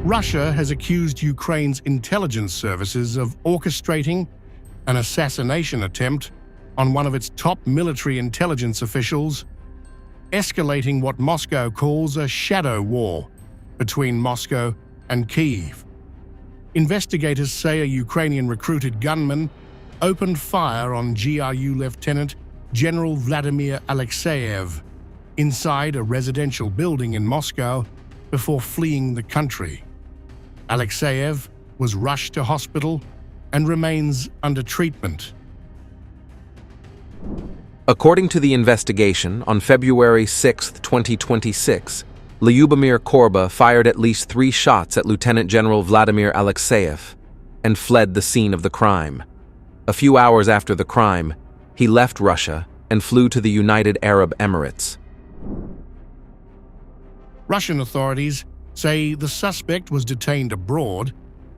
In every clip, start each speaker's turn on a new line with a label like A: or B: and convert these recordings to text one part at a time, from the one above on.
A: Russia has accused Ukraine's intelligence services of orchestrating an assassination attempt on one of its top military intelligence officials, escalating what Moscow calls a shadow war between Moscow and Kyiv. Investigators say a Ukrainian recruited gunman opened fire on GRU Lieutenant General Vladimir Alexeyev inside a residential building in Moscow before fleeing the country. Alexeyev was rushed to hospital and remains under treatment.
B: According to the investigation, on February 6, 2026, Lyubomir Korba fired at least 3 shots at Lieutenant General Vladimir Alexeyev and fled the scene of the crime. A few hours after the crime, he left Russia and flew to the United Arab Emirates.
A: Russian authorities say the suspect was detained abroad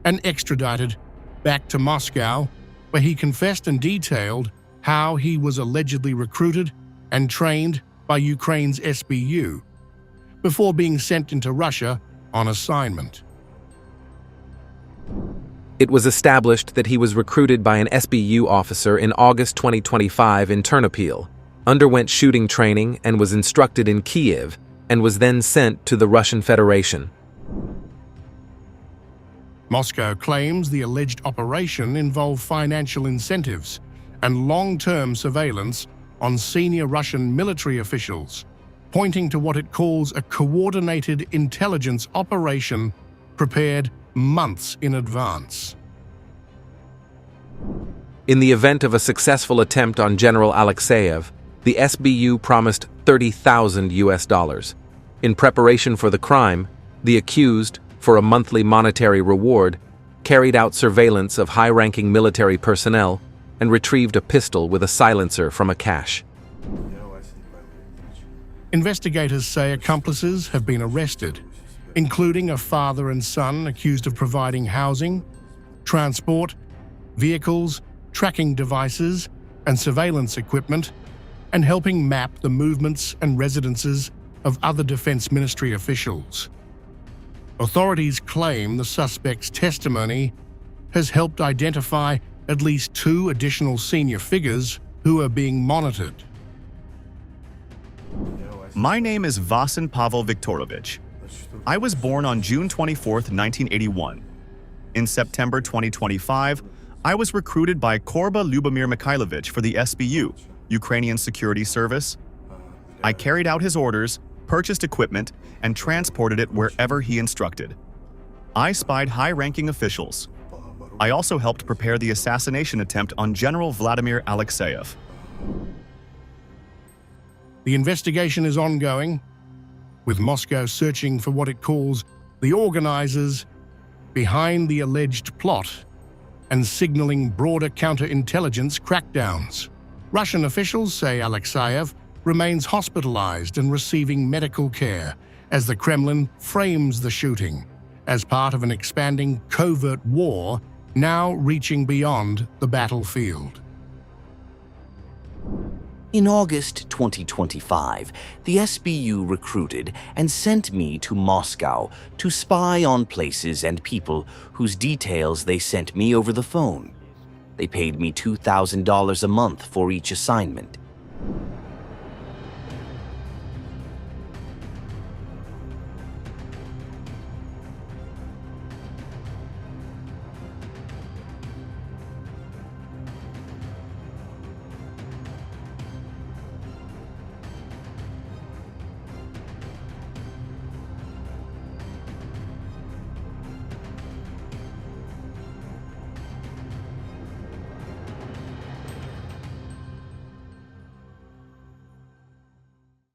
A: and extradited back to Moscow, where he confessed and detailed how he was allegedly recruited and trained by Ukraine's SBU before being sent into Russia on assignment.
B: It was established that he was recruited by an SBU officer in August 2025 in Ternopil, underwent shooting training and was instructed in Kyiv, and was then sent to the Russian Federation.
A: Moscow claims the alleged operation involved financial incentives and long-term surveillance on senior Russian military officials, pointing to what it calls a coordinated intelligence operation prepared months in advance.
B: In the event of a successful attempt on General Alexeyev, the SBU promised $30,000. In preparation for the crime, the accused, for a monthly monetary reward, carried out surveillance of high-ranking military personnel and retrieved a pistol with a silencer from a cache.
A: Investigators say accomplices have been arrested, including a father and son accused of providing housing, transport, vehicles, tracking devices, and surveillance equipment, and helping map the movements and residences of other Defense Ministry officials. Authorities claim the suspect's testimony has helped identify at least 2 additional senior figures who are being monitored.
C: My name is Vasin Pavel Viktorovich. I was born on June 24, 1981. In September 2025, I was recruited by Korba Lyubomir Mikhailovich for the SBU, Ukrainian Security Service. I carried out his orders, purchased equipment, and transported it wherever he instructed. I spied high-ranking officials. I also helped prepare the assassination attempt on General Vladimir Alexeyev.
A: The investigation is ongoing, with Moscow searching for what it calls the organizers behind the alleged plot and signaling broader counterintelligence crackdowns. Russian officials say Alexeyev remains hospitalized and receiving medical care as the Kremlin frames the shooting as part of an expanding covert war now reaching beyond the battlefield.
D: In August 2025, the SBU recruited and sent me to Moscow to spy on places and people whose details they sent me over the phone. They paid me $2,000 a month for each assignment.